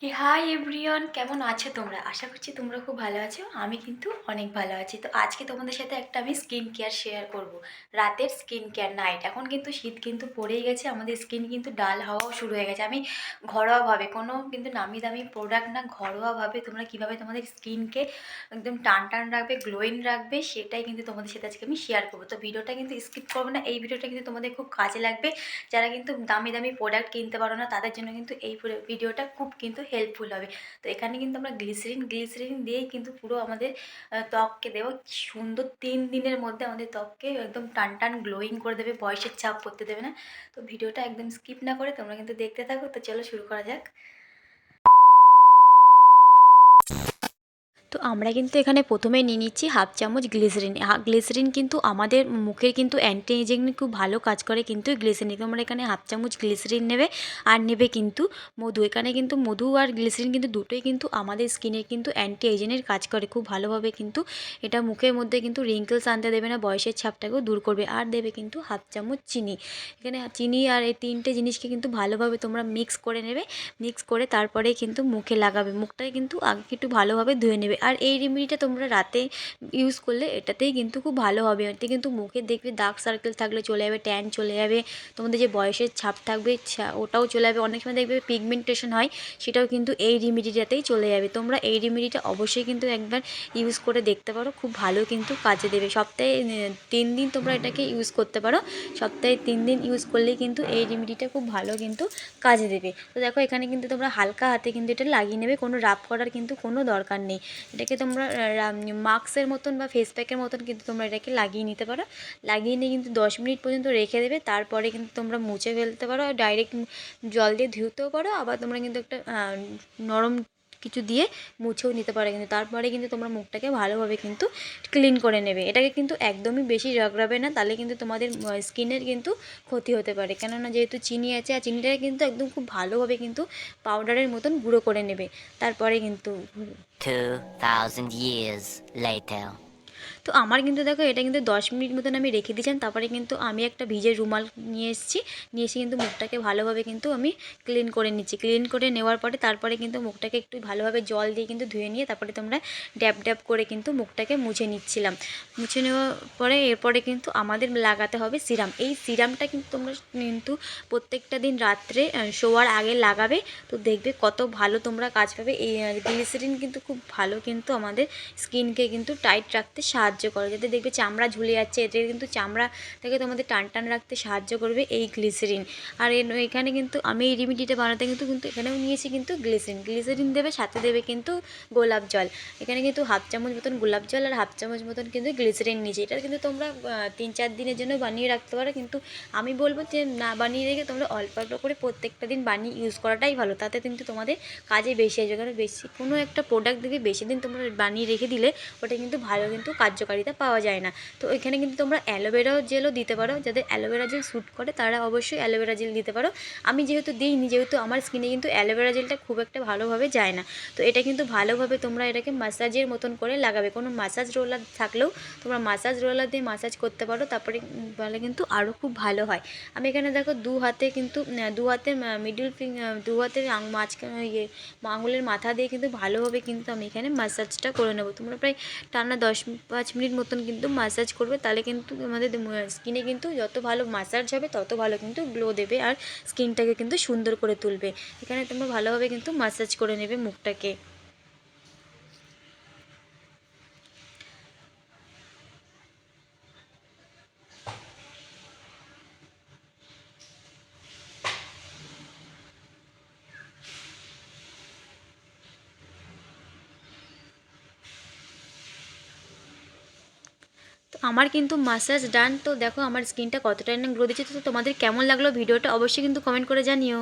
Hi everyone, কেমন আছো তোমরা? আশা করছি তোমরা খুব ভালো আছো। আমি কিন্তু অনেক ভালো আছি। তো আজকে তোমাদের সাথে একটা আমি স্কিন কেয়ার শেয়ার করব। রাতের স্কিন কেয়ার নাইট। এখন কিন্তু শীত কিন্তু পড়েই গেছে, আমাদের স্কিন কিন্তু ডাল হওয়াও শুরু হয়ে গেছে। আমি ঘরোয়াভাবে, কোনো কিন্তু নামি দামি প্রোডাক্ট না, ঘরোয়াভাবে তোমরা কীভাবে তোমাদের স্কিনকে একদম টান টান রাখবে, গ্লোয়িং রাখবে, সেটাই কিন্তু তোমাদের সাথে আজকে আমি শেয়ার করবো। তো ভিডিওটা কিন্তু স্কিপ করবে না, এই ভিডিওটা কিন্তু তোমাদের খুব কাজে লাগবে। যারা কিন্তু দামি দামি প্রোডাক্ট কিনতে পারো না, তাদের জন্য কিন্তু এই ভিডিওটা খুব কিন্তু হেল্পফুল হবে। তো এখানে কিন্তু আমরা গ্লিসারিন দিয়েই কিন্তু পুরো আমাদের ত্বককে দেবো সুন্দর। 3 দিনের মধ্যে আমাদের ত্বককে একদম টান টান গ্লোয়িং করে দেবে, বয়সের ছাপ করতে দেবে না। তো ভিডিওটা একদম স্কিপ না করে তোমরা কিন্তু দেখতে থাকো। তো চলো শুরু করা যাক। তো আমরা কিন্তু এখানে প্রথমে নিয়ে নিচ্ছি হাফ চামচ গ্লিসারিন। গ্লিসারিন কিন্তু আমাদের মুখের কিন্তু অ্যান্টি এজিং খুব ভালো কাজ করে কিন্তু গ্লিসারিন। তোমরা এখানে হাফ চামচ গ্লিসারিন নেবে আর নেবে কিন্তু মধু। এখানে কিন্তু মধু আর গ্লিসারিন কিন্তু দুটোই কিন্তু আমাদের স্কিনের কিন্তু অ্যান্টি এজিংয়ের কাজ করে খুব ভালোভাবে। কিন্তু এটা মুখের মধ্যে কিন্তু রিঙ্কেলস আনতে দেবে না, বয়সের ছাপটাকেও দূর করবে। আর দেবে কিন্তু হাফ চামচ চিনি। এখানে চিনি আর এই তিনটে জিনিসকে কিন্তু ভালোভাবে তোমরা মিক্স করে নেবে। মিক্স করে তারপরে কিন্তু মুখে লাগাবে। মুখটাকে কিন্তু আগে একটু ভালোভাবে ধুয়ে নেবে। আর এই রেমেডিটা তোমরা রাতে ইউজ করলে এটাতেই কিন্তু খুব ভালো হবে। এতে কিন্তু মুখে দেখবে ডার্ক সার্কেল থাকলে চলে যাবে, ট্যান চলে যাবে, তোমাদের যে বয়সের ছাপ থাকবে ওটাও চলে যাবে। অনেক সময় দেখবে পিগমেন্টেশন হয়, সেটাও কিন্তু এই রেমেডিটাতেই চলে যাবে। তোমরা এই রেমেডিটা অবশ্যই কিন্তু একবার ইউজ করে দেখতে পারো, খুব ভালো কিন্তু কাজে দেবে। সপ্তাহে 3 দিন তোমরা এটাকে ইউজ করতে পারো। সপ্তাহে 3 দিন ইউজ করলেই কিন্তু এই রেমেডিটা খুব ভালো কিন্তু কাজে দেবে। তো দেখো এখানে কিন্তু তোমরা হালকা হাতে কিন্তু এটা লাগিয়ে নেবে, কোনো রাব করার কিন্তু কোনো দরকার নেই। এটাকে তোমরা মাস্কের মতন বা ফেস প্যাকের মতন কিন্তু তোমরা এটাকে লাগিয়ে নিতে পারো। লাগিয়ে নিয়ে কিন্তু 10 মিনিট পর্যন্ত রেখে দেবে। তারপরে কিন্তু তোমরা মুছে ফেলতে পারো, ডাইরেক্ট জল দিয়ে ধুতেও পারো। আবার তোমরা কিন্তু একটা নরম কিছু দিয়ে মুছেও নিতে পারো। কিন্তু তারপরে কিন্তু তোমরা মুখটাকে ভালোভাবে কিন্তু ক্লিন করে নেবে। এটাকে কিন্তু একদমই বেশি রগড়াবে না, তাহলে কিন্তু তোমাদের স্কিনের কিন্তু ক্ষতি হতে পারে। কেননা যেহেতু চিনি আছে, আর চিনিটাকে কিন্তু একদম খুব ভালোভাবে কিন্তু পাউডারের মতন গুঁড়ো করে নেবে। তারপরে কিন্তু 2000 years later. তো আমার কিন্তু দেখো এটা কিন্তু 10 মিনিট মতন আমি রেখে দিয়েছিলাম। তারপরে কিন্তু আমি একটা ভিজে রুমাল নিয়ে এসে কিন্তু মুখটাকে ভালোভাবে কিন্তু আমি ক্লিন করে নিচ্ছি। ক্লিন করে নেওয়ার পরে তারপরে কিন্তু মুখটাকে একটু ভালোভাবে জল দিয়ে কিন্তু ধুয়ে নিয়ে তারপরে তোমরা ড্যাব ড্যাব করে কিন্তু মুখটাকে মুছে নিচ্ছিলাম। মুছে নেওয়ার পরে এরপরে কিন্তু আমাদের লাগাতে হবে সিরাম। এই সিরামটা কিন্তু তোমরা কিন্তু প্রত্যেকটা দিন রাত্রে শোয়ার আগে লাগাবে। তো দেখবে কত ভালো তোমরা কাজ পাবে। এই গ্লিসারিন কিন্তু খুব ভালো কিন্তু আমাদের স্কিনকে কিন্তু টাইট রাখতে সাহায্য করে। যাতে দেখবে চামড়া ঝুলে যাচ্ছে, এতে কিন্তু চামড়াটাকে তোমাদের টান টান রাখতে সাহায্য করবে এই গ্লিসারিন। আর এখানে কিন্তু আমি এই রেমেডিটা বানাতে কিন্তু এখানেও নিয়েছি কিন্তু গ্লিসারিন দেবে, সাথে দেবে কিন্তু গোলাপ জল। এখানে কিন্তু হাফ চামচ মতন গোলাপ জল আর হাফ চামচ মতন কিন্তু গ্লিসারিন নিয়েছি। এটা কিন্তু তোমরা 3-4 দিনের জন্য বানিয়ে রাখতে পারো। কিন্তু আমি বলবো যে না বানিয়ে রেখে তোমরা অল্প অল্প করে প্রত্যেকটা দিন বানিয়ে ইউজ করাটাই ভালো। তাতে কিন্তু তোমাদের কাজে বেশি আসবে। কারণ বেশি কোনো একটা প্রোডাক্ট দেখে বেশি দিন তোমরা বানিয়ে রেখে দিলে ওটা কিন্তু ভালো কিন্তু কার্যকারিতা পাওয়া যায় না। তো এখানে কিন্তু তোমরা অ্যালোভেরা জেলও দিতে পারো। যাদের অ্যালোভেরা জেল শ্যুট করে তারা অবশ্যই অ্যালোভেরা জেল দিতে পারো। আমি যেহেতু দিইনি, যেহেতু আমার স্কিনে কিন্তু অ্যালোভেরা জেলটা খুব একটা ভালোভাবে যায় না। তো এটা কিন্তু ভালোভাবে তোমরা এটাকে মাসাজের মতন করে লাগাবে। কোনো মাসাজ রোলার থাকলেও তোমরা মাসাজ রোলার দিয়ে মাসাজ করতে পারো। তারপরে বলে কিন্তু আরও খুব ভালো হয়। আমি এখানে দেখো দু হাতে কিন্তু দু হাতের মিডল ফিঙ্গার, দু হাতের মাঝখানে আঙুলের মাথা দিয়ে কিন্তু ভালোভাবে কিন্তু আমি এখানে মাসাজটা করে নেবো। তোমরা প্রায় টানা 10-5 মিনিট মতন কিন্তু মাসাজ করবে। তাহলে কিন্তু আমাদের স্কিনে কিন্তু যত ভালো মাসাজ হবে তত ভালো কিন্তু গ্লো দেবে আর স্কিনটাকে কিন্তু সুন্দর করে তুলবে। এখানে তোমরা ভালোভাবে কিন্তু মাসাজ করে নেবে মুখটাকে। তো আমার কিন্তু মাসাজ ডান। তো দেখো আমার স্কিনটা কতটা না গ্লো দিচ্ছে। তো তোমাদের কেমন লাগলো ভিডিওটা অবশ্যই কিন্তু কমেন্ট করে জানিও।